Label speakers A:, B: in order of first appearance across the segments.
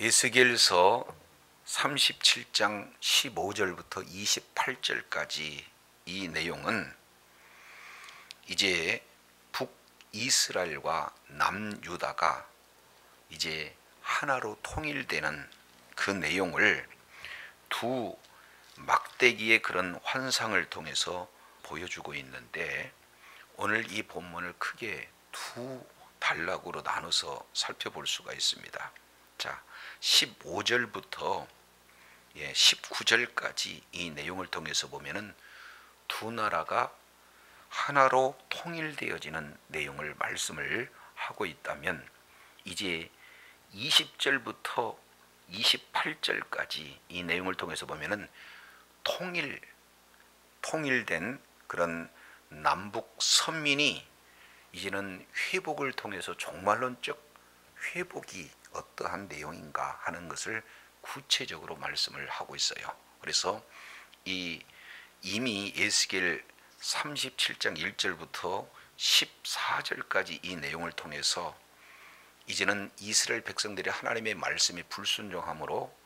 A: 에스겔서 37장 15절부터 28절까지 이 내용은 이제 북이스라엘과 남유다가 이제 하나로 통일되는 그 내용을 두 막대기의 그런 환상을 통해서 보여주고 있는데, 오늘 이 본문을 크게 두 단락으로 나눠서 살펴볼 수가 있습니다. 자, 15절부터 19절까지 이 내용을 통해서 보면은 두 나라가 하나로 통일되어지는 내용을 말씀을 하고 있다면, 이제 20절부터 28절까지 이 내용을 통해서 보면은 통일된 그런 남북 선민이 이제는 회복을 통해서 종말론적 회복이 어떠한 내용인가 하는 것을 구체적으로 말씀을 하고 있어요. 그래서 이미 에스겔 37장 1절부터 14절까지 이 내용을 통해서 이제는 이스라엘 백성들이 하나님의 말씀에 불순종함으로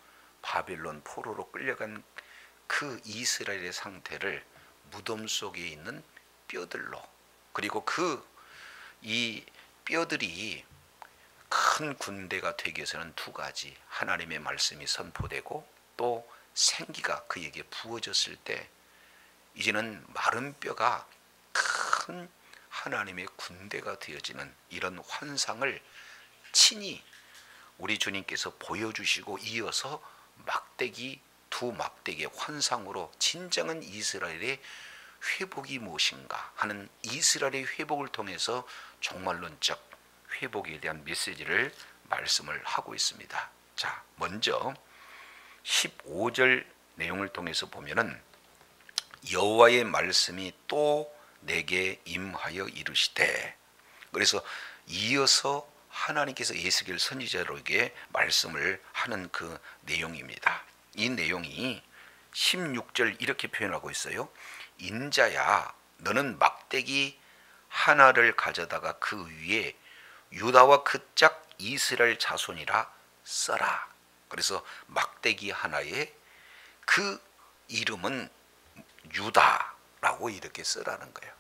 A: 바빌론 포로로 끌려간 그 이스라엘의 상태를 무덤 속에 있는 뼈들로, 그리고 이 뼈들이 큰 군대가 되기 위해서는 두 가지, 하나님의 말씀이 선포되고 또 생기가 그에게 부어졌을 때 이제는 마른 뼈가 큰 하나님의 군대가 되어지는 이런 환상을 친히 우리 주님께서 보여주시고, 이어서 두 막대기의 환상으로 진정한 이스라엘의 회복이 무엇인가 하는 이스라엘의 회복을 통해서 종말론적 회복에 대한 메시지를 말씀을 하고 있습니다. 자, 먼저 15절 내용을 통해서 보면은 여호와의 말씀이 또 내게 임하여 이르시되, 그래서 이어서 하나님께서 에스겔 선지자에게 말씀을 하는 그 내용입니다. 이 내용이 16절 이렇게 표현하고 있어요. 인자야, 너는 막대기 하나를 가져다가 그 위에 유다와 그 짝 이스라엘 자손이라 써라. 그래서 막대기 하나에 그 이름은 유다라고 이렇게 쓰라는 거예요.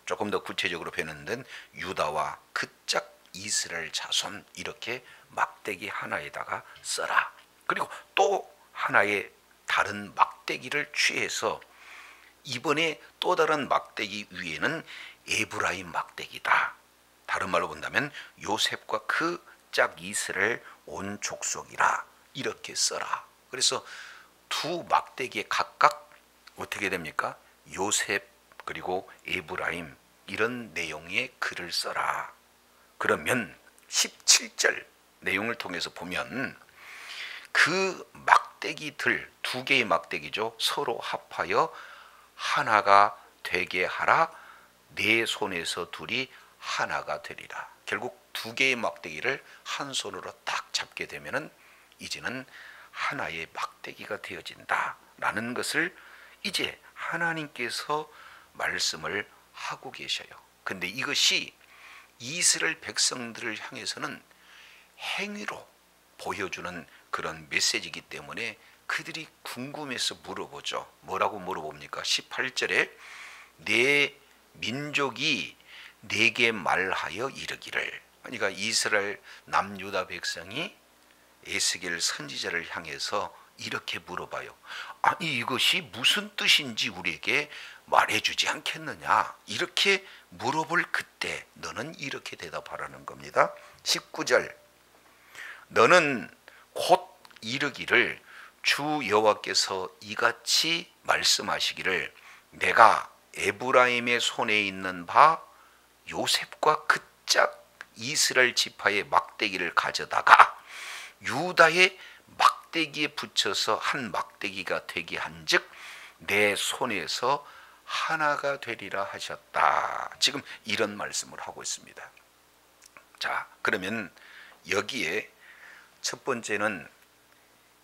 A: 조금 더 구체적으로 표현된 유다와 그 짝 이스라엘 자손, 이렇게 막대기 하나에다가 써라. 그리고 또 하나의 다른 막대기를 취해서 이번에 또 다른 막대기 위에는 에브라임 막대기다. 다른 말로 본다면 요셉과 그 짝 이스라엘 온 족속이라 이렇게 써라. 그래서 두 막대기에 각각 어떻게 됩니까? 요셉 그리고 에브라임, 이런 내용의 글을 써라. 그러면 17절 내용을 통해서 보면 그 막대기들, 두 개의 막대기죠, 서로 합하여 하나가 되게 하라. 내 손에서 둘이 하나가 되리라. 결국 두 개의 막대기를 한 손으로 딱 잡게 되면은 이제는 하나의 막대기가 되어진다 라는 것을 이제 하나님께서 말씀을 하고 계셔요. 근데 이것이 이스라엘 백성들을 향해서는 행위로 보여주는 그런 메시지이기 때문에 그들이 궁금해서 물어보죠. 뭐라고 물어봅니까? 18절에 내 민족이 내게 말하여 이르기를, 그러니까 이스라엘 남유다 백성이 에스겔 선지자를 향해서 이렇게 물어봐요. 아니, 이것이 무슨 뜻인지 우리에게 말해주지 않겠느냐, 이렇게 물어볼 그때 너는 이렇게 대답하라는 겁니다. 19절, 너는 곧 이르기를 주 여호와께서 이같이 말씀하시기를, 내가 에브라임의 손에 있는 바 요셉과 그 짝 이스라엘 지파의 막대기를 가져다가 유다의 막대기에 붙여서 한 막대기가 되게 한즉 내 손에서 하나가 되리라 하셨다. 지금 이런 말씀을 하고 있습니다. 자, 그러면 여기에 첫 번째는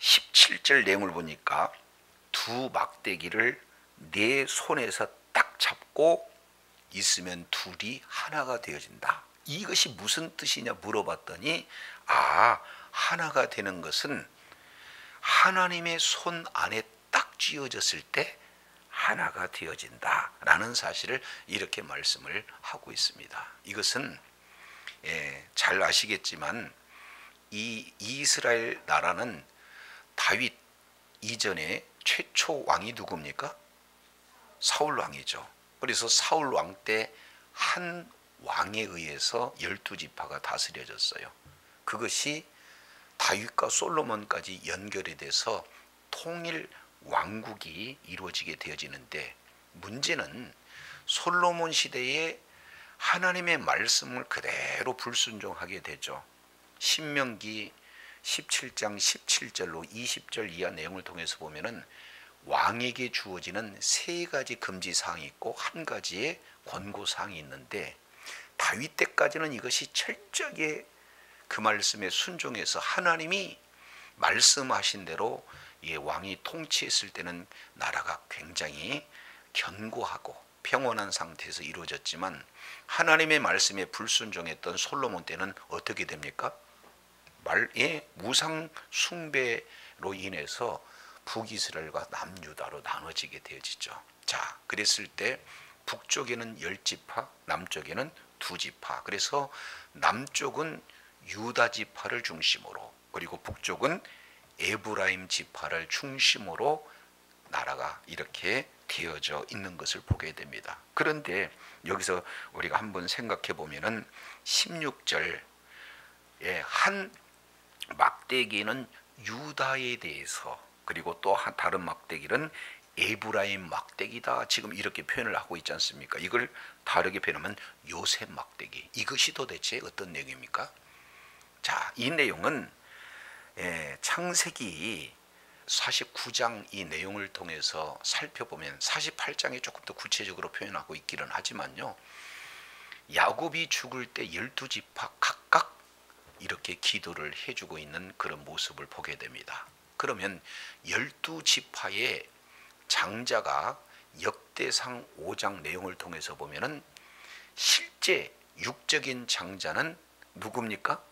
A: 17절 내용을 보니까 두 막대기를 내 손에서 딱 잡고 있으면 둘이 하나가 되어진다. 이것이 무슨 뜻이냐 물어봤더니, 하나가 되는 것은 하나님의 손 안에 딱 쥐어졌을 때 하나가 되어진다라는 사실을 이렇게 말씀을 하고 있습니다. 이것은 잘 아시겠지만 이 이스라엘 나라는 다윗 이전에 최초 왕이 누굽니까? 사울 왕이죠. 그래서 사울 왕 때 한 왕에 의해서 12지파가 다스려졌어요. 그것이 다윗과 솔로몬까지 연결이 돼서 통일 왕국이 이루어지게 되어지는데, 문제는 솔로몬 시대에 하나님의 말씀을 그대로 불순종하게 되죠. 신명기 17장 17절로 20절 이하 내용을 통해서 보면은 왕에게 주어지는 세 가지 금지 사항이 있고 한 가지의 권고 사항이 있는데, 다윗 때까지는 이것이 철저하게 그 말씀에 순종해서 하나님이 말씀하신 대로 왕이 통치했을 때는 나라가 굉장히 견고하고 평온한 상태에서 이루어졌지만, 하나님의 말씀에 불순종했던 솔로몬 때는 어떻게 됩니까? 무상 숭배로 인해서 북이스라엘과 남유다로 나눠지게 되어지죠. 자, 그랬을 때 북쪽에는 10지파, 남쪽에는 2지파. 그래서 남쪽은 유다 지파를 중심으로, 그리고 북쪽은 에브라임 지파를 중심으로 나라가 이렇게 되어져 있는 것을 보게 됩니다. 그런데 여기서 우리가 한번 생각해 보면은 16절에 한 막대기는 유다에 대해서, 그리고 또 다른 막대기는 에브라임 막대기다, 지금 이렇게 표현을 하고 있지 않습니까? 이걸 다르게 표현하면 요셉 막대기. 이것이 도대체 어떤 내용입니까? 자, 이 내용은 창세기 49장 이 내용을 통해서 살펴보면 48장에 조금 더 구체적으로 표현하고 있기는 하지만요, 야곱이 죽을 때 12지파 각각 이렇게 기도를 해주고 있는 그런 모습을 보게 됩니다. 그러면 12지파의 장자가 역대상 5장 내용을 통해서 보면은 실제 육적인 장자는 누굽니까?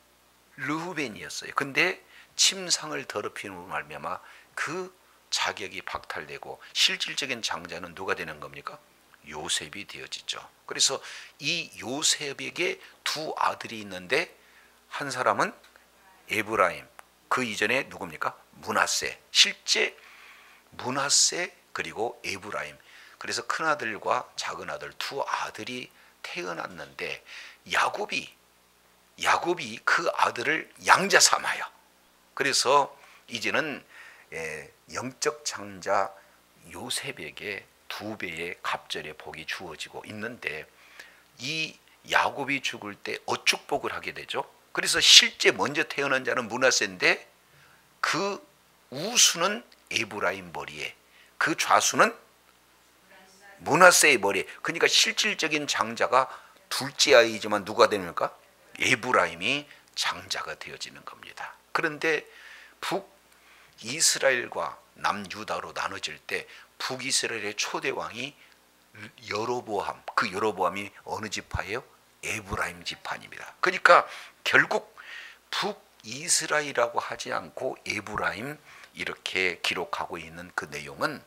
A: 르후벤이었어요. 근데 침상을 더럽힘으로 말미암아 그 자격이 박탈되고 실질적인 장자는 누가 되는 겁니까? 요셉이 되어지죠. 그래서 이 요셉에게 두 아들이 있는데, 한 사람은 에브라임, 그 이전에 누굽니까? 므낫세. 실제 므낫세 그리고 에브라임. 그래서 큰아들과 작은아들 두 아들이 태어났는데, 야곱이 그 아들을 양자 삼아요. 그래서 이제는 영적 장자 요셉에게 2배의 갑절의 복이 주어지고 있는데, 이 야곱이 죽을 때 어축복을 하게 되죠. 그래서 실제 먼저 태어난 자는 므낫세인데 그 우수는 에브라임 머리에, 그 좌수는 므낫세의 머리에. 그러니까 실질적인 장자가 둘째 아이지만 누가 됩니까? 에브라임이 장자가 되어지는 겁니다. 그런데 북이스라엘과 남유다로 나눠질 때 북이스라엘의 초대 왕이 여로보암, 그 여로보암이 어느 지파예요? 에브라임 지파입니다. 그러니까 결국 북이스라엘이라고 하지 않고 에브라임 이렇게 기록하고 있는 그 내용은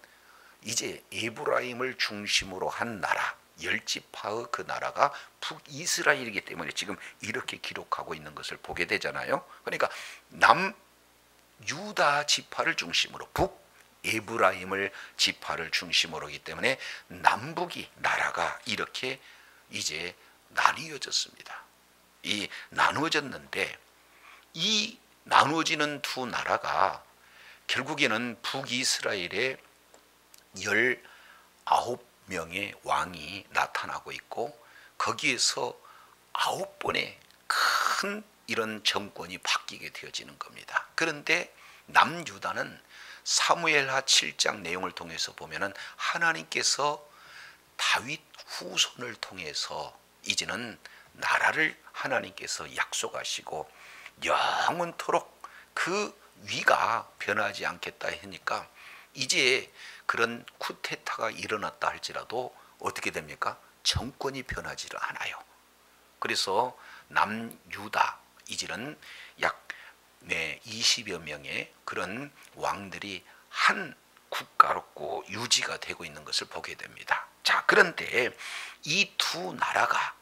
A: 이제 에브라임을 중심으로 한 나라, 10지파의 그 나라가 북이스라엘이기 때문에 지금 이렇게 기록하고 있는 것을 보게 되잖아요. 그러니까 남유다 지파를 중심으로, 북에브라임을 지파를 중심으로이기 때문에 남북이 나라가 이렇게 이제 나뉘어졌습니다. 이 나누어졌는데, 이 나누어지는 두 나라가 결국에는 북이스라엘의 19명의 왕이 나타나고 있고, 거기에서 9번의 큰 이런 정권이 바뀌게 되어지는 겁니다. 그런데 남유다는 사무엘하 7장 내용을 통해서 보면은 하나님께서 다윗 후손을 통해서 이제는 나라를 하나님께서 약속하시고 영원토록 그 위가 변하지 않겠다 하니까, 이제 그런 쿠데타가 일어났다 할지라도 어떻게 됩니까? 정권이 변하지를 않아요. 그래서 남유다 이제는 약 네, 20여 명의 그런 왕들이 한 국가로 유지가 되고 있는 것을 보게 됩니다. 자, 그런데 이 두 나라가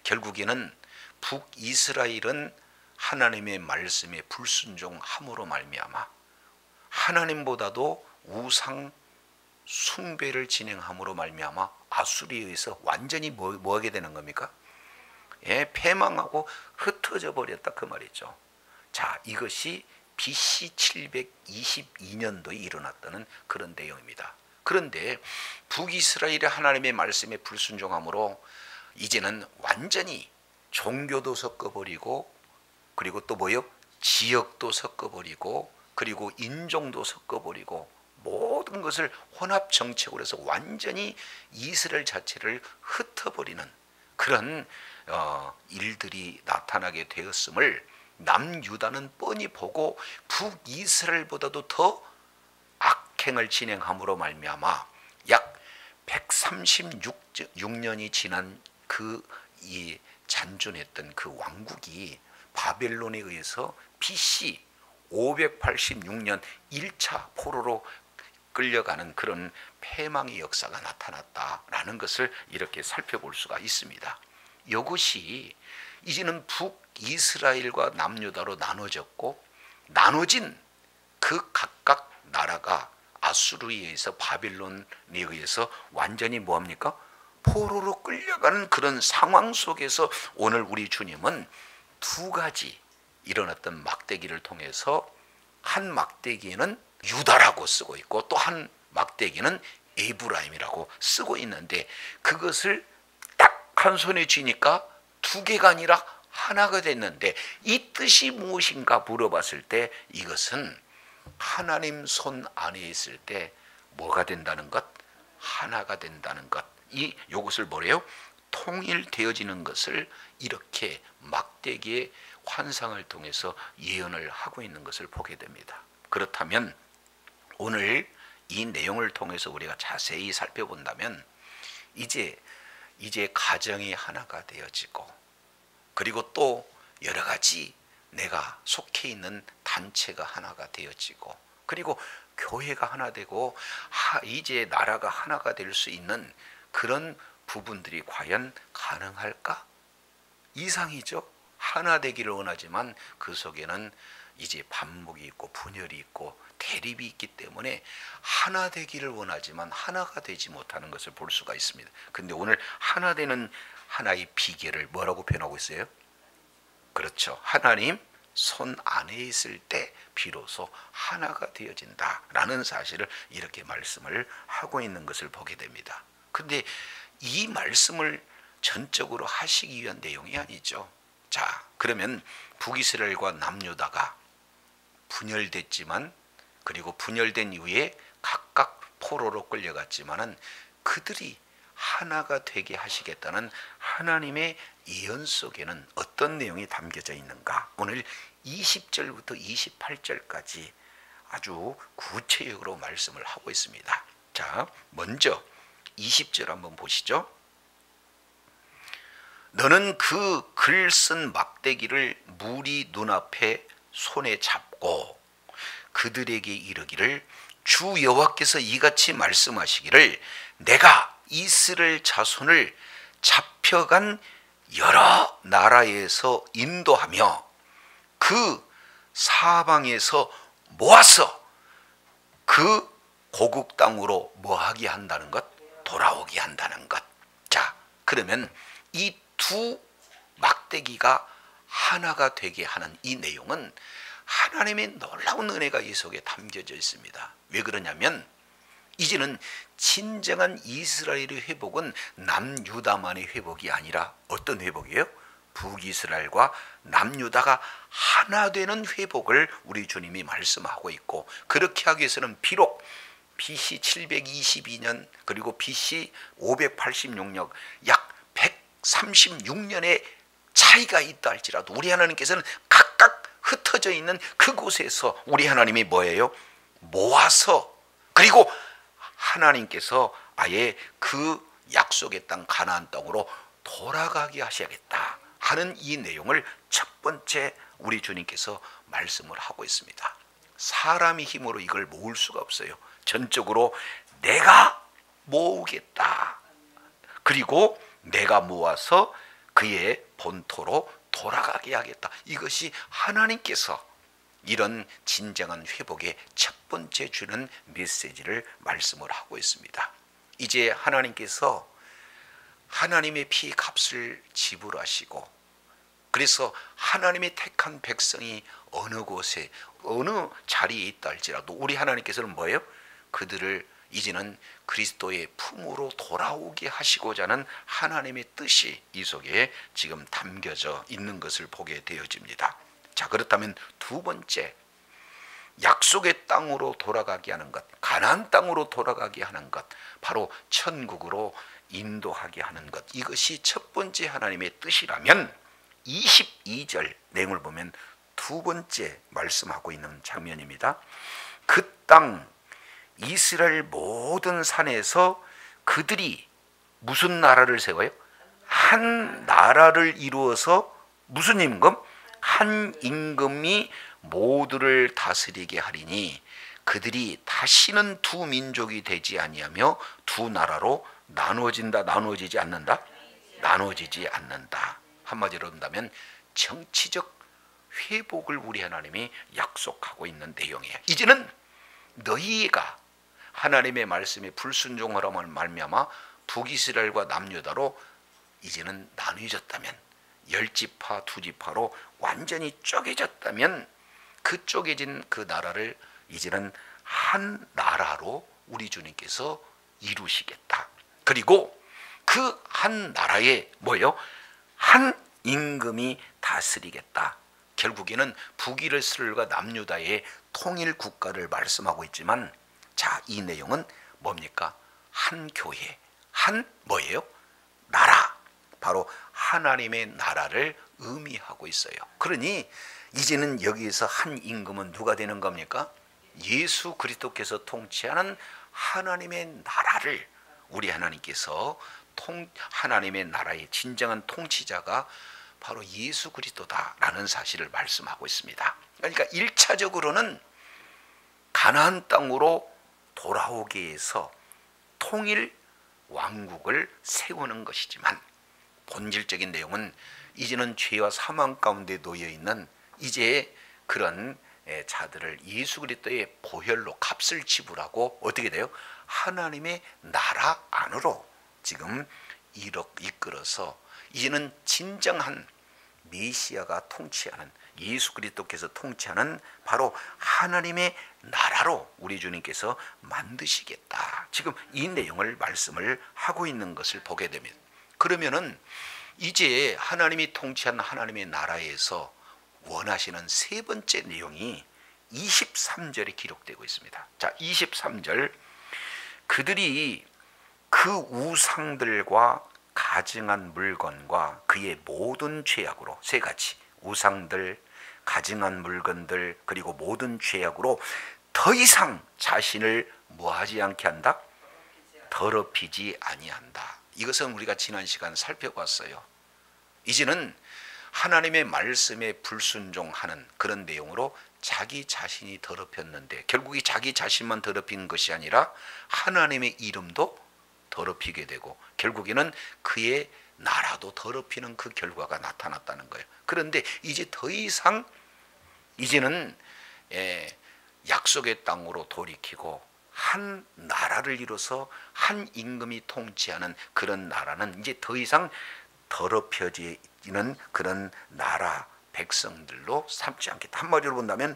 A: 결국에는 북이스라엘은 하나님의 말씀에 불순종함으로 말미암아 하나님보다도 우상 숭배를 진행함으로 말미암아 아수리에 의해서 완전히 뭐하게 되는 겁니까? 예, 패망하고 흩어져 버렸다 그 말이죠. 자, 이것이 BC 722년도에 일어났다는 그런 내용입니다. 그런데 북이스라엘의 하나님의 말씀에 불순종함으로 이제는 완전히 종교도 섞어버리고, 그리고 또 뭐요? 지역도 섞어버리고, 그리고 인종도 섞어버리고, 모든 것을 혼합 정책으로 해서 완전히 이스라엘 자체를 흩어버리는 그런 일들이 나타나게 되었음을 남유다는 뻔히 보고 북이스라엘보다도 더 악행을 진행함으로 말미암아 약 136년이 지난 이 잔존했던 그 왕국이 바벨론에 의해서 BC 586년 1차 포로로 끌려가는 그런 패망의 역사가 나타났다라는 것을 이렇게 살펴볼 수가 있습니다. 이것이 이제는 북이스라엘과 남유다로 나눠졌고, 나눠진 그 각각 나라가 아수르에 의해서 바벨론에 의해서 완전히 뭐합니까? 포로로 끌려가는 그런 상황 속에서 오늘 우리 주님은 두 가지 일어났던 막대기를 통해서 한 막대기에는 유다라고 쓰고 있고 또 한 막대기는 에브라임이라고 쓰고 있는데, 그것을 딱 한 손에 쥐니까 두 개가 아니라 하나가 됐는데 이 뜻이 무엇인가 물어봤을 때 이것은 하나님 손 안에 있을 때 뭐가 된다는 것? 하나가 된다는 것. 이것을 뭐래요? 통일되어지는 것을 이렇게 막대기의 환상을 통해서 예언을 하고 있는 것을 보게 됩니다. 그렇다면 오늘 이 내용을 통해서 우리가 자세히 살펴본다면 이제 가정이 하나가 되어지고, 그리고 또 여러 가지 내가 속해 있는 단체가 하나가 되어지고, 그리고 교회가 하나 되고 이제 나라가 하나가 될 수 있는 그런 부분들이 과연 가능할까? 이상이죠. 하나 되기를 원하지만 그 속에는 이제 반목이 있고 분열이 있고 대립이 있기 때문에 하나 되기를 원하지만 하나가 되지 못하는 것을 볼 수가 있습니다. 근데 오늘 하나 되는 하나의 비결을 뭐라고 표현하고 있어요? 그렇죠. 하나님 손 안에 있을 때 비로소 하나가 되어진다라는 사실을 이렇게 말씀을 하고 있는 것을 보게 됩니다. 근데 이 말씀을 전적으로 하시기 위한 내용이 아니죠. 자, 그러면 북이스라엘과 남유다가 분열됐지만, 그리고 분열된 이후에 각각 포로로 끌려갔지만은 그들이 하나가 되게 하시겠다는 하나님의 예언 속에는 어떤 내용이 담겨져 있는가? 오늘 20절부터 28절까지 아주 구체적으로 말씀을 하고 있습니다. 자, 먼저 20절 한번 보시죠. 너는 그 글 쓴 막대기를 무리 눈앞에 손에 잡고 그들에게 이르기를, 주 여호와께서 이같이 말씀하시기를, 내가 이스라엘 자손을 잡혀간 여러 나라에서 인도하며 그 사방에서 모아서 그 고국 땅으로 뭐하게 한다는 것? 돌아오게 한다는 것. 자, 그러면 이 두 막대기가 하나가 되게 하는 이 내용은 하나님의 놀라운 은혜가 이 속에 담겨져 있습니다. 왜 그러냐면 이제는 진정한 이스라엘의 회복은 남유다만의 회복이 아니라 어떤 회복이에요? 북이스라엘과 남유다가 하나 되는 회복을 우리 주님이 말씀하고 있고, 그렇게 하기 위해서는 비록 BC 722년 그리고 BC 586년 약 136년의 차이가 있다 할지라도 우리 하나님께서는 각각 흩어져 있는 그곳에서 우리 하나님이 뭐예요? 모아서, 그리고 하나님께서 아예 그 약속의 땅 가나안 땅으로 돌아가게 하셔야겠다 하는 이 내용을 첫 번째 우리 주님께서 말씀을 하고 있습니다. 사람의 힘으로 이걸 모을 수가 없어요. 전적으로 내가 모으겠다. 그리고 내가 모아서 그의 본토로 돌아가게 하겠다. 이것이 하나님께서 이런 진정한 회복의 첫 번째 주는 메시지를 말씀을 하고 있습니다. 이제 하나님께서 하나님의 피 값을 지불하시고, 그래서 하나님의 택한 백성이 어느 곳에 어느 자리에 있다 할지라도 우리 하나님께서는 뭐예요? 그들을 이제는 그리스도의 품으로 돌아오게 하시고자 하는 하나님의 뜻이 이 속에 지금 담겨져 있는 것을 보게 되어집니다. 자, 그렇다면 두 번째, 약속의 땅으로 돌아가게 하는 것, 가나안 땅으로 돌아가게 하는 것, 바로 천국으로 인도하게 하는 것, 이것이 첫 번째 하나님의 뜻이라면 22절 내용을 보면 두 번째 말씀하고 있는 장면입니다. 그 땅 이스라엘 모든 산에서 그들이 무슨 나라를 세워요? 한 나라를 이루어서 무슨 임금? 한 임금이 모두를 다스리게 하리니 그들이 다시는 두 민족이 되지 아니하며 두 나라로 나누어진다. 나누어지지 않는다. 나누어지지 않는다. 한마디로 한다면 정치적 회복을 우리 하나님이 약속하고 있는 내용이에요. 이제는 너희가 하나님의 말씀에 불순종하라는 말미암아 북이스라엘과 남유다로 이제는 나누어졌다면, 10지파 2지파로 완전히 쪼개졌다면, 그 쪼개진 그 나라를 이제는 한 나라로 우리 주님께서 이루시겠다. 그리고 그 한 나라에 뭐예요? 한 임금이 다스리겠다. 결국에는 북이스라엘과 남유다의 통일 국가를 말씀하고 있지만, 자, 이 내용은 뭡니까? 한 교회, 한 뭐예요? 나라, 바로 하나님의 나라를 의미하고 있어요. 그러니 이제는 여기에서 한 임금은 누가 되는 겁니까? 예수 그리스도께서 통치하는 하나님의 나라를 우리 하나님께서 하나님의 나라의 진정한 통치자가 바로 예수 그리스도다라는 사실을 말씀하고 있습니다. 그러니까 1차적으로는 가나안 땅으로 돌아오게 해서 통일 왕국을 세우는 것이지만, 본질적인 내용은 이제는 죄와 사망 가운데 놓여 있는 이제 그런 자들을 예수 그리스도의 보혈로 값을 지불하고 어떻게 돼요? 하나님의 나라 안으로 지금 이끌어서 이제는 진정한 메시아가 통치하는, 예수 그리스도께서 통치하는 바로 하나님의 나라로 우리 주님께서 만드시겠다. 지금 이 내용을 말씀을 하고 있는 것을 보게 됩니다. 그러면은 이제 하나님이 통치하는 하나님의 나라에서 원하시는 세 번째 내용이 23절에 기록되고 있습니다. 자, 23절, 그들이 그 우상들과 가증한 물건과 그의 모든 죄악으로, 세 가지, 우상들, 가증한 물건들, 그리고 모든 죄악으로 더 이상 자신을 뭐하지 않게 한다? 더럽히지 아니한다. 이것은 우리가 지난 시간 살펴봤어요. 이제는 하나님의 말씀에 불순종하는 그런 내용으로 자기 자신이 더럽혔는데, 결국 이 자기 자신만 더럽힌 것이 아니라 하나님의 이름도 더럽히게 되고 결국에는 그의 나라도 더럽히는 그 결과가 나타났다는 거예요. 그런데 이제 더 이상 이제는 약속의 땅으로 돌이키고 한 나라를 이뤄서 한 임금이 통치하는 그런 나라는 이제 더 이상 더럽혀지는 그런 나라 백성들로 삼지 않겠다. 한마디로 본다면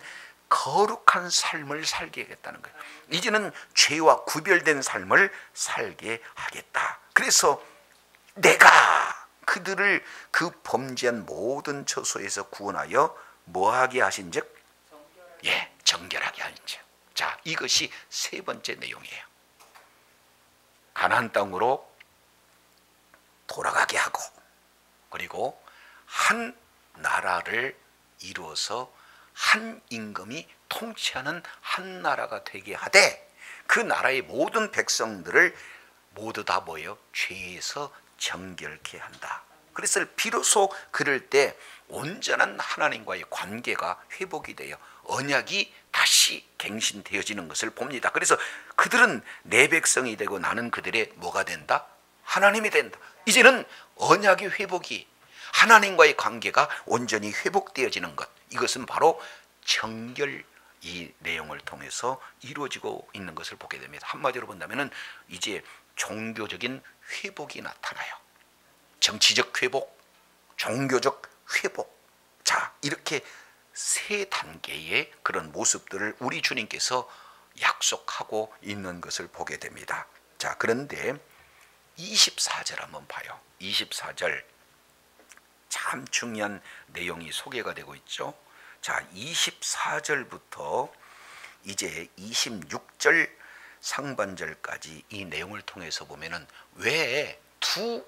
A: 거룩한 삶을 살게 하겠다는 거예요. 이제는 죄와 구별된 삶을 살게 하겠다. 그래서 내가 그들을 그 범죄한 모든 처소에서 구원하여 뭐하게 하신즉? 정결하게 하신즉. 자, 이것이 세 번째 내용이에요. 가나안 땅으로 돌아가게 하고, 그리고 한 나라를 이루어서 한 임금이 통치하는 한 나라가 되게 하되, 그 나라의 모든 백성들을 모두 다 뭐예요? 죄에서 정결케 한다. 그래서 비로소 그럴 때 온전한 하나님과의 관계가 회복이 돼요. 언약이 다시 갱신되어지는 것을 봅니다. 그래서 그들은 내 백성이 되고 나는 그들의 뭐가 된다? 하나님이 된다. 이제는 언약의 회복이, 하나님과의 관계가 온전히 회복되어지는 것, 이것은 바로 정결, 이 내용을 통해서 이루어지고 있는 것을 보게 됩니다. 한마디로 본다면 이제 종교적인 회복이 나타나요. 정치적 회복, 종교적 회복. 자, 이렇게 세 단계의 그런 모습들을 우리 주님께서 약속하고 있는 것을 보게 됩니다. 자, 그런데 24절 한번 봐요. 24절 참 중요한 내용이 소개가 되고 있죠. 자, 24절부터 이제 26절 상반절까지 이 내용을 통해서 보면은 왜 두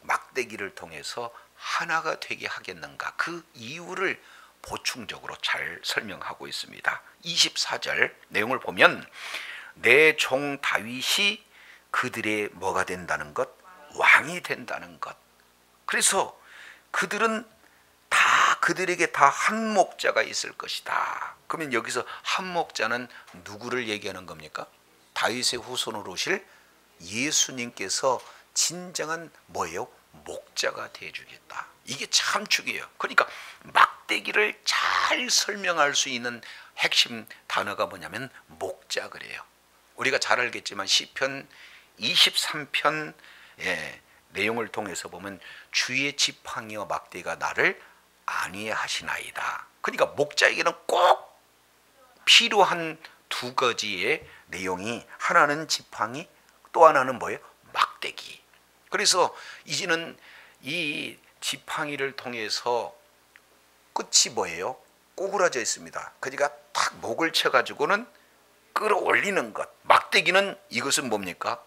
A: 막대기를 통해서 하나가 되게 하겠는가, 그 이유를 보충적으로 잘 설명하고 있습니다. 24절 내용을 보면 내 종 다윗이 그들의 뭐가 된다는 것? 왕이 된다는 것. 그래서 그들은 다, 그들에게 다 한 목자가 있을 것이다. 그러면 여기서 한 목자는 누구를 얘기하는 겁니까? 다윗의 후손으로 오실 예수님께서 진정한 뭐예요? 목자가 되어주겠다. 이게 참 중요해요. 그러니까 막대기를 잘 설명할 수 있는 핵심 단어가 뭐냐면 목자 그래요. 우리가 잘 알겠지만 시편 23편 내용을 통해서 보면 주의 지팡이와 막대기가 나를 안위하시나이다. 그러니까 목자에게는 꼭 필요한 두 가지의 내용이, 하나는 지팡이, 또 하나는 뭐예요? 막대기. 그래서 이제는 이 지팡이를 통해서 끝이 뭐예요? 꼬그라져 있습니다. 그러니까 탁 목을 쳐가지고는 끌어올리는 것. 막대기는 이것은 뭡니까?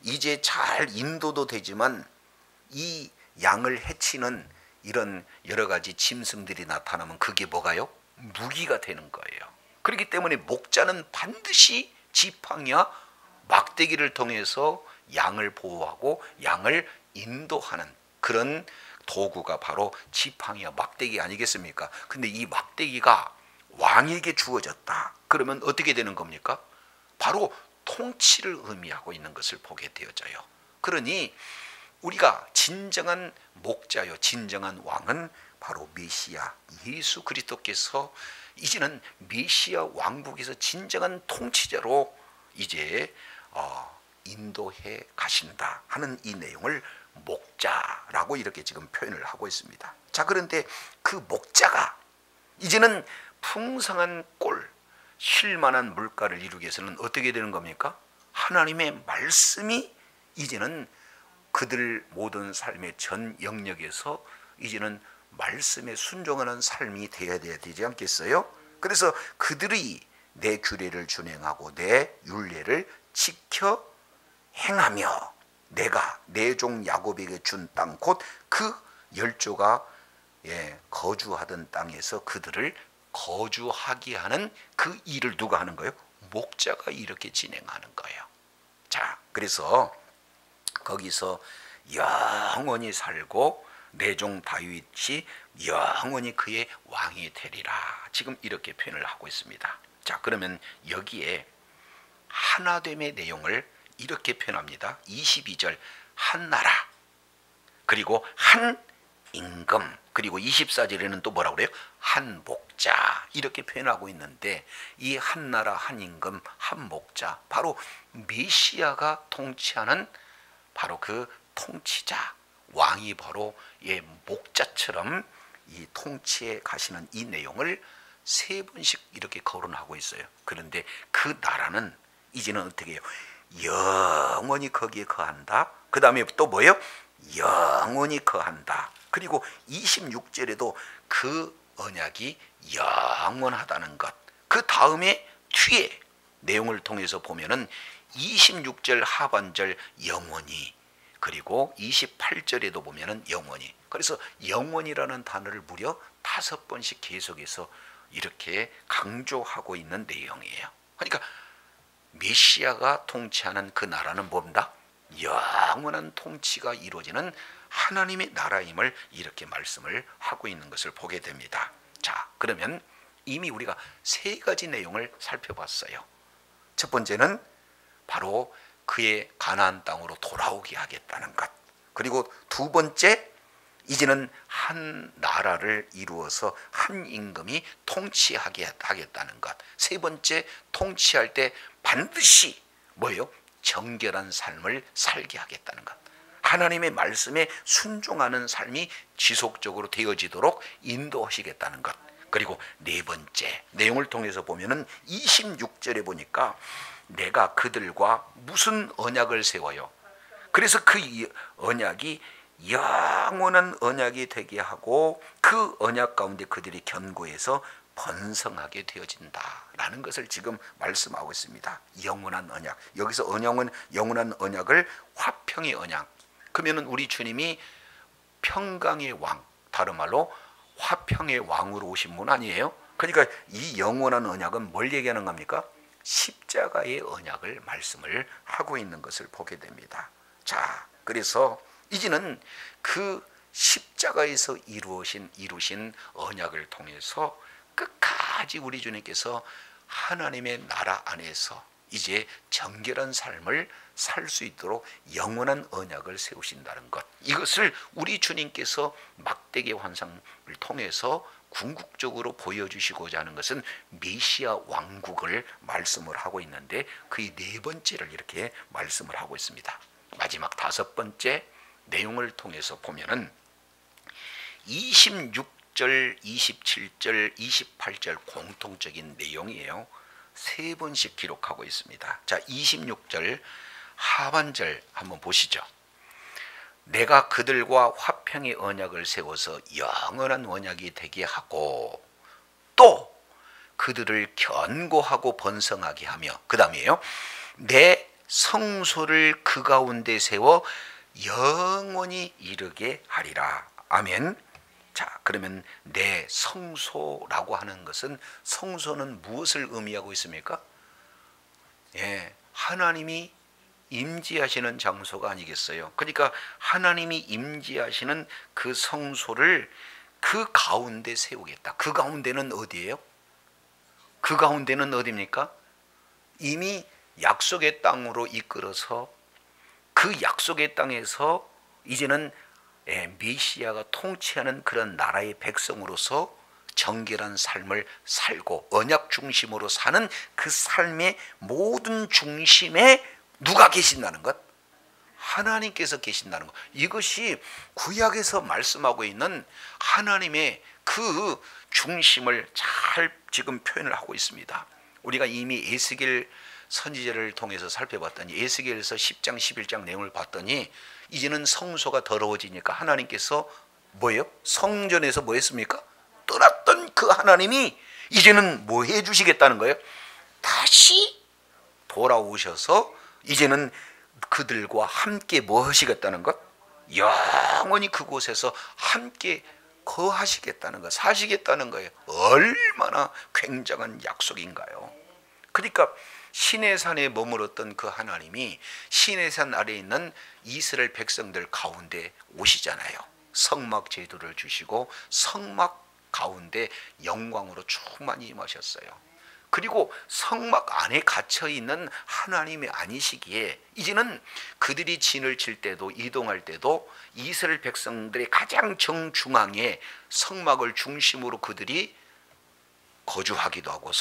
A: 이제 잘 인도도 되지만 이 양을 해치는 이런 여러 가지 짐승들이 나타나면 그게 뭐가요? 무기가 되는 거예요. 그렇기 때문에 목자는 반드시 지팡이와 막대기를 통해서 양을 보호하고 양을 인도하는 그런 도구가 바로 지팡이와 막대기 아니겠습니까? 근데 이 막대기가 왕에게 주어졌다. 그러면 어떻게 되는 겁니까? 바로 통치를 의미하고 있는 것을 보게 되어져요. 그러니 우리가 진정한 목자요, 진정한 왕은 바로 메시아 예수 그리스도께서 이제는 메시아 왕국에서 진정한 통치자로 이제 인도해 가신다 하는 이 내용을 목자라고 이렇게 지금 표현을 하고 있습니다. 자, 그런데 그 목자가 이제는 풍성한 꼴, 쉴만한 물가를 이루기 위해서는 어떻게 되는 겁니까? 하나님의 말씀이 이제는 그들 모든 삶의 전 영역에서 이제는 말씀에 순종하는 삶이 되어야 되지 않겠어요? 그래서 그들이 내 규례를 준행하고 내 율례를 지켜 행하며 내가 내 종 야곱에게 준 땅 곧 그 열조가 거주하던 땅에서 그들을 거주하게 하는 그 일을 누가 하는 거예요? 목자가 이렇게 진행하는 거예요. 자, 그래서 거기서 영원히 살고 내 종 다윗이 영원히 그의 왕이 되리라. 지금 이렇게 표현을 하고 있습니다. 자, 그러면 여기에 하나됨의 내용을 이렇게 표현합니다. 22절 한 나라, 그리고 한 임금, 그리고 24절에는 또 뭐라고 그래요? 한 목자, 이렇게 표현하고 있는데 이 한 나라, 한 임금, 한 목자, 바로 메시아가 통치하는 바로 그 통치자, 왕이 바로 목자처럼 이 통치해 가시는 이 내용을 세 번씩 이렇게 거론하고 있어요. 그런데 그 나라는 이제는 어떻게 해요? 영원히 거기에 거한다. 그 다음에 또 뭐예요? 영원히 거한다. 그리고 26절에도 그 언약이 영원하다는 것. 그 다음에 뒤에 내용을 통해서 보면은 26절 하반절 영원히, 그리고 28절에도 보면은 영원히. 그래서 영원이라는 단어를 무려 5번씩 계속해서 이렇게 강조하고 있는 내용이에요. 그러니까 메시아가 통치하는 그 나라는 뭡니다? 영원한 통치가 이루어지는 하나님의 나라임을 이렇게 말씀을 하고 있는 것을 보게 됩니다. 자, 그러면 이미 우리가 세 가지 내용을 살펴봤어요. 첫 번째는 바로 그의 가나안 땅으로 돌아오게 하겠다는 것. 그리고 두 번째, 이제는 한 나라를 이루어서 한 임금이 통치하게 하겠다는 것. 세 번째, 통치할 때 반드시 뭐예요? 정결한 삶을 살게 하겠다는 것. 하나님의 말씀에 순종하는 삶이 지속적으로 되어지도록 인도하시겠다는 것. 그리고 네 번째 내용을 통해서 보면은 26절에 보니까 내가 그들과 무슨 언약을 세워요. 그래서 그 언약이 영원한 언약이 되게 하고 그 언약 가운데 그들이 견고해서 번성하게 되어진다라는 것을 지금 말씀하고 있습니다. 영원한 언약. 여기서 언약은 영원한 언약을 화평의 언약. 그러면은 우리 주님이 평강의 왕, 다른 말로 화평의 왕으로 오신 분 아니에요? 그러니까 이 영원한 언약은 뭘 얘기하는 겁니까? 십자가의 언약을 말씀을 하고 있는 것을 보게 됩니다. 자, 그래서 이제는 그 십자가에서 이루신 언약을 통해서 끝까지 우리 주님께서 하나님의 나라 안에서 이제 정결한 삶을 살 수 있도록 영원한 언약을 세우신다는 것, 이것을 우리 주님께서 막대기 환상을 통해서 궁극적으로 보여주시고자 하는 것은 메시아 왕국을 말씀을 하고 있는데 그의 네 번째를 이렇게 말씀을 하고 있습니다. 마지막 다섯 번째 내용을 통해서 보면은 26절, 27절, 28절 공통적인 내용이에요. 세 번씩 기록하고 있습니다. 자, 26절 하반절 한번 보시죠. 내가 그들과 화평의 언약을 세워서 영원한 언약이 되게 하고 또 그들을 견고하고 번성하게 하며, 그 다음이에요. 내 성소를 그 가운데 세워 영원히 이르게 하리라. 아멘. 자, 그러면 내 성소라고 하는 것은, 성소는 무엇을 의미하고 있습니까? 예, 하나님이 임재하시는 장소가 아니겠어요? 그러니까 하나님이 임재하시는 그 성소를 그 가운데 세우겠다. 그 가운데는 어디예요? 그 가운데는 어디입니까? 이미 약속의 땅으로 이끌어서 그 약속의 땅에서 이제는 메시아가 통치하는 그런 나라의 백성으로서 정결한 삶을 살고 언약 중심으로 사는 그 삶의 모든 중심에 누가 계신다는 것? 하나님께서 계신다는 것. 이것이 구약에서 말씀하고 있는 하나님의 그 중심을 잘 지금 표현을 하고 있습니다. 우리가 이미 에스겔 선지자를 통해서 살펴봤더니, 에스겔에서 10장 11장 내용을 봤더니 이제는 성소가 더러워지니까 하나님께서 뭐예요? 성전에서 뭐 했습니까? 떠났던 그 하나님이 이제는 뭐 해주시겠다는 거예요? 다시 돌아오셔서 이제는 그들과 함께 뭐 하시겠다는 것? 영원히 그곳에서 함께 거하시겠다는 것, 사시겠다는 거예요. 얼마나 굉장한 약속인가요? 그러니까 시내산에 머물렀던 그 하나님이 시내산 아래에 있는 이스라엘 백성들 가운데 오시잖아요. 성막 제도를 주시고 성막 가운데 영광으로 충만히 임하셨어요. 그리고 성막 안에 갇혀있는 하나님이 아니시기에 이제는 그들이 진을 칠 때도 이동할 때도 이스라엘 백성들의 가장 정중앙에 성막을 중심으로 그들이 거주하기도 하고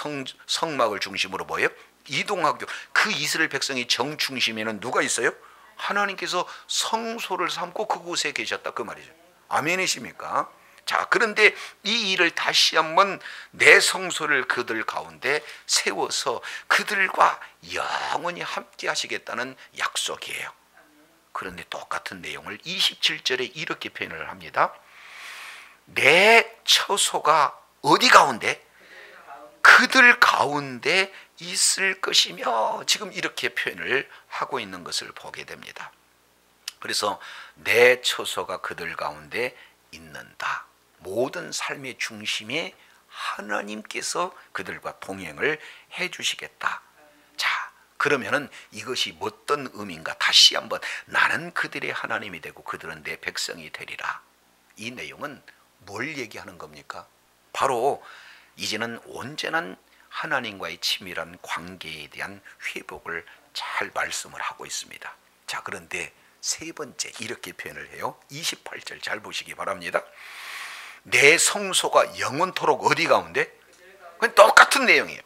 A: 성막을 중심으로 뭐예요? 이동하기도. 그 이스라엘 백성의 정중심에는 누가 있어요? 하나님께서 성소를 삼고 그곳에 계셨다, 그 말이죠. 아멘이십니까? 자, 그런데 이 일을 다시 한번 내 성소를 그들 가운데 세워서 그들과 영원히 함께 하시겠다는 약속이에요. 그런데 똑같은 내용을 27절에 이렇게 표현을 합니다. 내 처소가 어디 가운데? 그들 가운데 있을 것이며, 지금 이렇게 표현을 하고 있는 것을 보게 됩니다. 그래서 내 처소가 그들 가운데 있는다. 모든 삶의 중심에 하나님께서 그들과 동행을 해 주시겠다. 자, 그러면은 이것이 어떤 의미인가? 다시 한번 나는 그들의 하나님이 되고 그들은 내 백성이 되리라. 이 내용은 뭘 얘기하는 겁니까? 바로 이제는 온전한 하나님과의 친밀한 관계에 대한 회복을 잘 말씀을 하고 있습니다. 자, 그런데 세 번째 이렇게 표현을 해요. 28절 잘 보시기 바랍니다. 내 성소가 영원토록 어디 가운데? 그건 똑같은 내용이에요.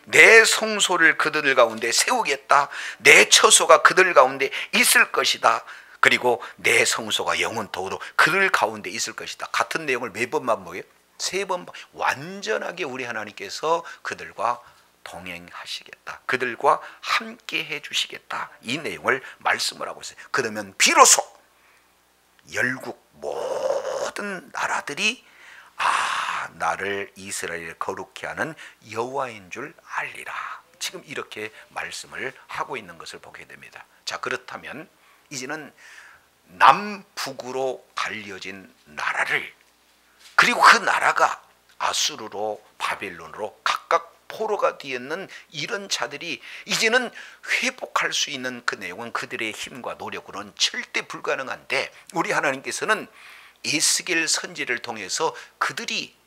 A: 내 성소를 그들 가운데 세우겠다. 내 처소가 그들 가운데 있을 것이다. 그리고 내 성소가 영원토록 그들 가운데 있을 것이다. 같은 내용을 몇 번만 뭐예요? 세 번. 완전하게 우리 하나님께서 그들과 동행하시겠다. 그들과 함께 해주시겠다. 이 내용을 말씀을 하고 있어요. 그러면 비로소 열국 모든 나라들이 나를 이스라엘을 거룩케 하는 여호와인 줄 알리라. 지금 이렇게 말씀을 하고 있는 것을 보게 됩니다. 자, 그렇다면 이제는 남북으로 갈려진 나라를, 그리고 그 나라가 아수르로 바벨론으로 각각 포로가 되었는 이런 자들이 이제는 회복할 수 있는 그 내용은 그들의 힘과 노력으로는 절대 불가능한데, 우리 하나님께서는 에스겔 선지를 통해서 그들이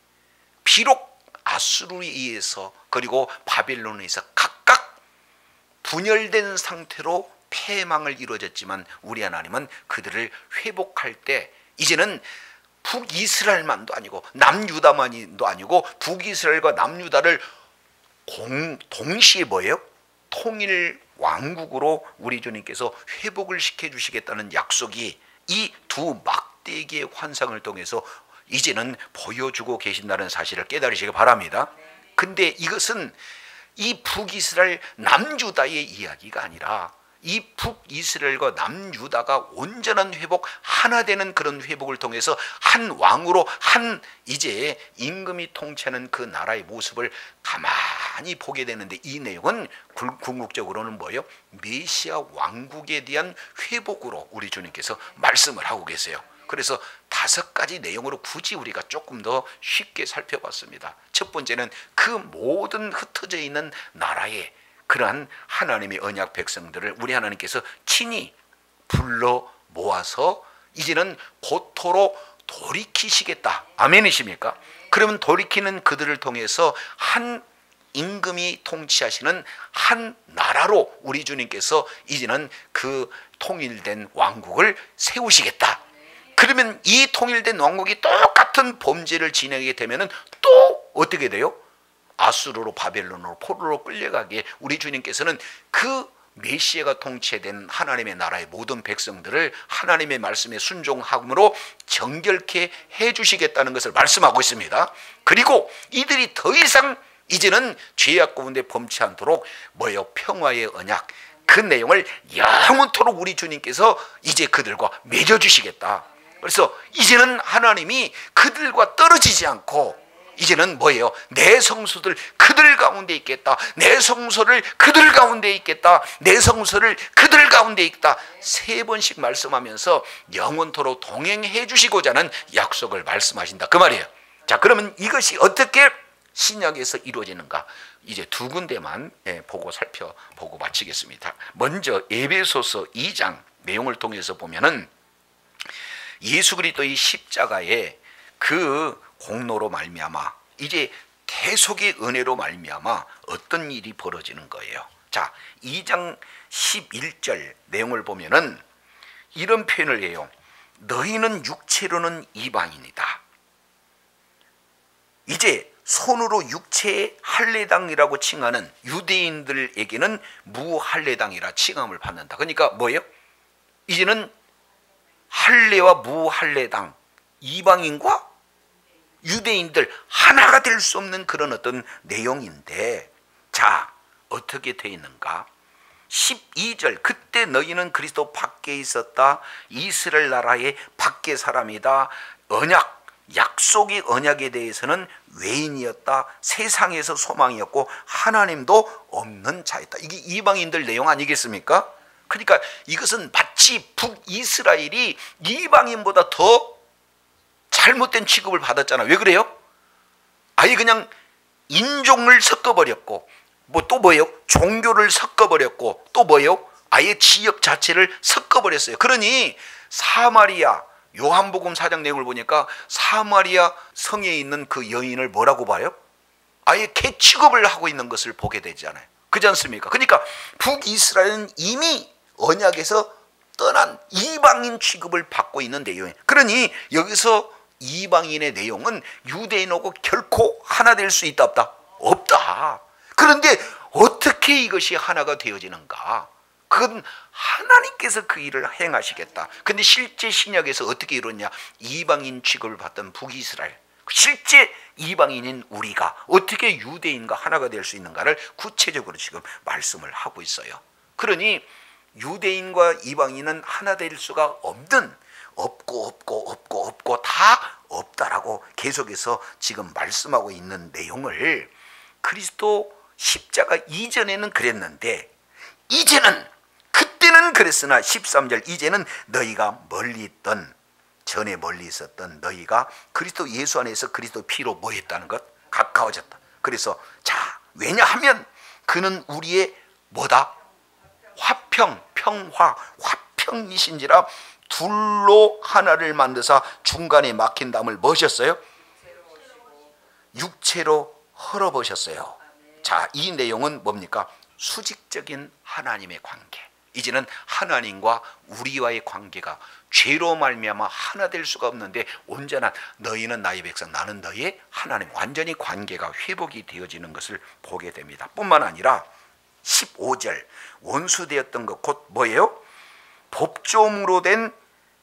A: 비록 아수르에 의해서 그리고 바벨론에 의해서 각각 분열된 상태로 패망을 이루어졌지만 우리 하나님은 그들을 회복할 때 이제는 북이스라엘만도 아니고 남유다만도 아니고 북이스라엘과 남유다를 동시에 뭐예요? 통일 왕국으로 우리 주님께서 회복을 시켜주시겠다는 약속이 이 두 막대기의 환상을 통해서 이제는 보여주고 계신다는 사실을 깨달으시기 바랍니다. 근데 이것은 이 북이스라엘 남유다의 이야기가 아니라 이 북이스라엘과 남유다가 온전한 회복, 하나 되는 그런 회복을 통해서 한 왕으로 한 이제 임금이 통치하는 그 나라의 모습을 가만히 보게 되는데, 이 내용은 궁극적으로는 뭐예요? 메시아 왕국에 대한 회복으로 우리 주님께서 말씀을 하고 계세요. 그래서 5가지 내용으로 굳이 우리가 조금 더 쉽게 살펴봤습니다. 첫 번째는 그 모든 흩어져 있는 나라에 그러한 하나님의 언약 백성들을 우리 하나님께서 친히 불러 모아서 이제는 고토로 돌이키시겠다. 아멘이십니까? 그러면 돌이키는 그들을 통해서 한 임금이 통치하시는 한 나라로 우리 주님께서 이제는 그 통일된 왕국을 세우시겠다. 그러면 이 통일된 왕국이 똑같은 범죄를 진행하게 되면 또 어떻게 돼요? 아수르로 바벨론으로 포로로 끌려가게 우리 주님께서는 그 메시아가 통치된 하나님의 나라의 모든 백성들을 하나님의 말씀에 순종함으로 정결케 해주시겠다는 것을 말씀하고 있습니다. 그리고 이들이 더 이상 이제는 죄악 가운데 범치 않도록 뭐예요? 평화의 언약, 그 내용을 영원토록 우리 주님께서 이제 그들과 맺어주시겠다. 그래서 이제는 하나님이 그들과 떨어지지 않고 이제는 뭐예요? 내 성소들 그들 가운데 있겠다. 내 성소를 그들 가운데 있겠다. 내 성소를 그들 가운데 있다. 3번씩 말씀하면서 영원토록 동행해 주시고자 하는 약속을 말씀하신다. 그 말이에요. 자, 그러면 이것이 어떻게 신약에서 이루어지는가? 이제 2군데만 보고 살펴보고 마치겠습니다. 먼저 에베소서 2장 내용을 통해서 보면은 예수 그리스도의 십자가의 그 공로로 말미암아 이제 대속의 은혜로 말미암아 어떤 일이 벌어지는 거예요. 자, 2장 11절 내용을 보면은 이런 표현을 해요. 너희는 육체로는 이방인이다. 이제 손으로 육체의 할례당이라고 칭하는 유대인들에게는 무할례당이라 칭함을 받는다. 그러니까 뭐예요? 이제는 할례와 무할례당, 이방인과 유대인들 하나가 될 수 없는 그런 어떤 내용인데, 자, 어떻게 되어 있는가? 12절 그때 너희는 그리스도 밖에 있었다. 이스라엘 나라의 밖에 사람이다. 언약, 약속의 언약에 대해서는 외인이었다. 세상에서 소망이었고 하나님도 없는 자였다. 이게 이방인들 내용 아니겠습니까? 그러니까 이것은 마치 북이스라엘이 이방인보다 더 잘못된 취급을 받았잖아. 왜 그래요? 아예 그냥 인종을 섞어버렸고 뭐 또 뭐예요? 종교를 섞어버렸고 또 뭐예요? 아예 지역 자체를 섞어버렸어요. 그러니 사마리아, 요한복음 4장 내용을 보니까 사마리아 성에 있는 그 여인을 뭐라고 봐요? 아예 개 취급을 하고 있는 것을 보게 되잖아요. 그렇지 않습니까? 그러니까 북이스라엘은 이미 언약에서 떠난 이방인 취급을 받고 있는 내용이에요. 그러니 여기서 이방인의 내용은 유대인하고 결코 하나 될 수 있다 없다? 없다. 그런데 어떻게 이것이 하나가 되어지는가? 그건 하나님께서 그 일을 행하시겠다. 근데 실제 신약에서 어떻게 이루었냐? 이방인 취급을 받던 북이스라엘, 실제 이방인인 우리가 어떻게 유대인과 하나가 될 수 있는가를 구체적으로 지금 말씀을 하고 있어요. 그러니 유대인과 이방인은 하나 될 수가 없는, 없고 다 없다라고 계속해서 지금 말씀하고 있는 내용을 그리스도 십자가 이전에는 그랬는데 이제는, 그때는 그랬으나 13절 이제는 너희가 멀리 있던, 전에 멀리 있었던 너희가 그리스도 예수 안에서 그리스도 피로 뭐 했다는 것? 가까워졌다. 그래서 자, 왜냐하면 그는 우리의 뭐다? 화평, 평화, 화평이신지라 둘로 하나를 만드사 중간에 막힌 담을 뭐셨어요? 육체로 헐어보셨어요. 자, 이 내용은 뭡니까? 수직적인 하나님의 관계. 이제는 하나님과 우리와의 관계가 죄로 말미암아 하나 될 수가 없는데 온전한, 너희는 나의 백성, 나는 너희의 하나님, 완전히 관계가 회복이 되어지는 것을 보게 됩니다. 뿐만 아니라 15절 원수되었던 것 곧 뭐예요? 법조문으로 된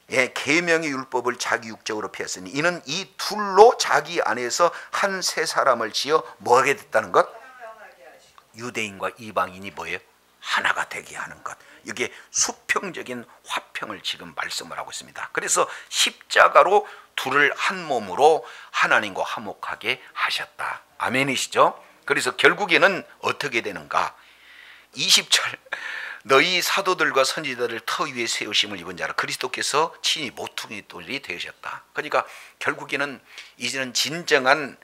A: 계명의 율법을 자기 육적으로 피했으니 이는 이 둘로 자기 안에서 한 세 사람을 지어 뭐하게 됐다는 것? 유대인과 이방인이 뭐예요? 하나가 되게 하는 것. 이게 수평적인 화평을 지금 말씀을 하고 있습니다. 그래서 십자가로 둘을 한 몸으로 하나님과 화목하게 하셨다. 아멘이시죠? 그래서 결국에는 어떻게 되는가? 20절 너희 사도들과 선지자들을 터 위에 세우심을 입은 자라 그리스도께서 친히 모퉁이돌이 되셨다. 그러니까 결국에는 이제는 진정한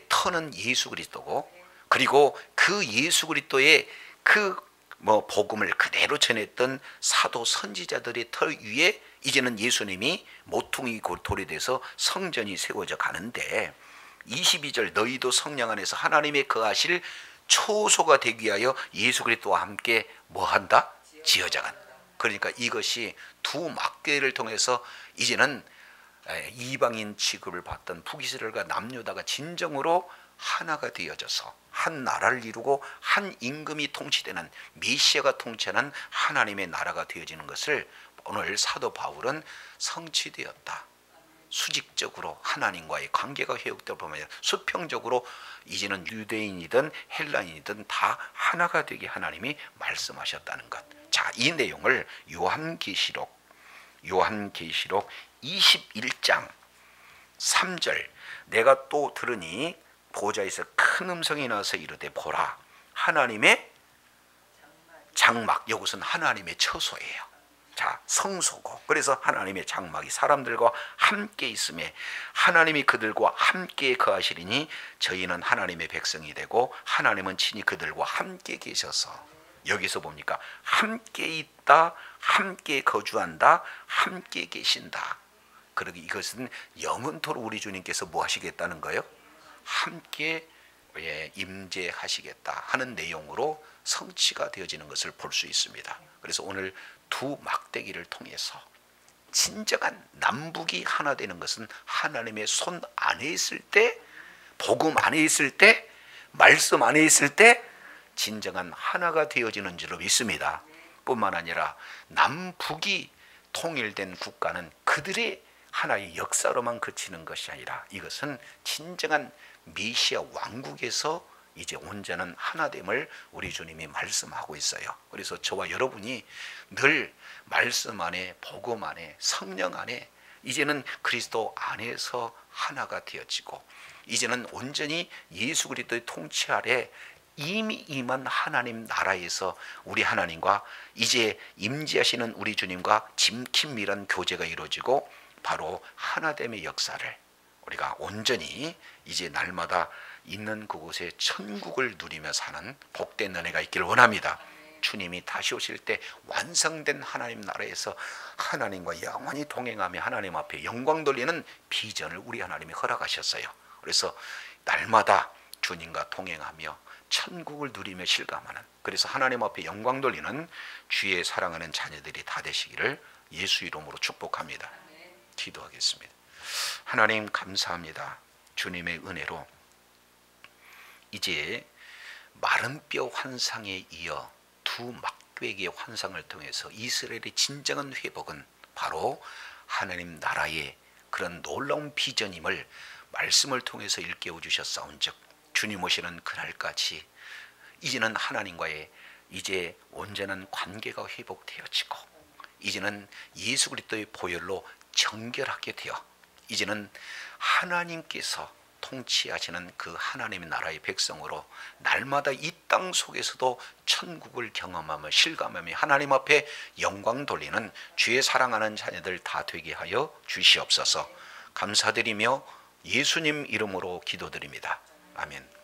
A: 터는 예수 그리스도고, 그리고 그 예수 그리스도의 그 복음을 그대로 전했던 사도 선지자들의 터 위에 이제는 예수님이 모퉁이 돌이 돼서 성전이 세워져 가는데 22절 너희도 성령 안에서 하나님의 거하실 초소가 되기 위하여 예수 그리스도와 함께 뭐한다? 지어져간. 그러니까 이것이 두 막대를 통해서 이제는 이방인 취급을 받던 북이스라엘과 남유다가 진정으로 하나가 되어져서 한 나라를 이루고 한 임금이 통치되는, 메시아가 통치하는 하나님의 나라가 되어지는 것을 오늘 사도 바울은 성취되었다. 수직적으로 하나님과의 관계가 회복되어 보면 수평적으로 이제는 유대인이든 헬라인이든 다 하나가 되게 하나님이 말씀하셨다는 것. 자, 이 내용을 요한계시록 21장 3절 내가 또 들으니 보좌에서 큰 음성이 나서 이르되 보라 하나님의 장막, 이것은 하나님의 처소예요. 자, 성소고, 그래서 하나님의 장막이 사람들과 함께 있음에 하나님이 그들과 함께 거하시리니 저희는 하나님의 백성이 되고 하나님은 친히 그들과 함께 계셔서, 여기서 봅니까? 함께 있다, 함께 거주한다, 함께 계신다. 그러기 이것은 영원토록 우리 주님께서 뭐 하시겠다는 거예요? 함께 임재하시겠다 하는 내용으로 성취가 되어지는 것을 볼 수 있습니다. 그래서 오늘 두 막대기를 통해서 진정한 남북이 하나 되는 것은 하나님의 손 안에 있을 때, 복음 안에 있을 때, 말씀 안에 있을 때 진정한 하나가 되어지는 줄로 믿습니다. 뿐만 아니라 남북이 통일된 국가는 그들의 하나의 역사로만 그치는 것이 아니라 이것은 진정한 메시아 왕국에서 이제 온전한 하나됨을 우리 주님이 말씀하고 있어요. 그래서 저와 여러분이 늘 말씀 안에, 복음 안에, 성령 안에 이제는 그리스도 안에서 하나가 되어지고 이제는 온전히 예수 그리스도의 통치 아래 이미 임한 하나님 나라에서 우리 하나님과 이제 임재하시는 우리 주님과 긴밀한 교제가 이루어지고 바로 하나됨의 역사를 우리가 온전히 이제 날마다 있는 그곳에 천국을 누리며 사는 복된 은혜가 있기를 원합니다. 주님이 다시 오실 때 완성된 하나님 나라에서 하나님과 영원히 동행하며 하나님 앞에 영광 돌리는 비전을 우리 하나님이 허락하셨어요. 그래서 날마다 주님과 동행하며 천국을 누리며 실감하는, 그래서 하나님 앞에 영광 돌리는 주의 사랑하는 자녀들이 다 되시기를 예수 이름으로 축복합니다. 기도하겠습니다. 하나님 감사합니다. 주님의 은혜로 이제 마른 뼈 환상에 이어 두 막대기의 환상을 통해서 이스라엘의 진정한 회복은 바로 하나님 나라의 그런 놀라운 비전임을 말씀을 통해서 일깨워 주셨사온즉 주님 오시는 그날까지 이제는 하나님과의 이제 온전한 관계가 회복되어지고 이제는 예수 그리스도의 보혈로 정결하게 되어 이제는 하나님께서 통치하시는 그 하나님의 나라의 백성으로 날마다 이 땅 속에서도 천국을 경험하며 실감하며 하나님 앞에 영광 돌리는 주의 사랑하는 자녀들 다 되게 하여 주시옵소서. 감사드리며 예수님 이름으로 기도드립니다. 아멘.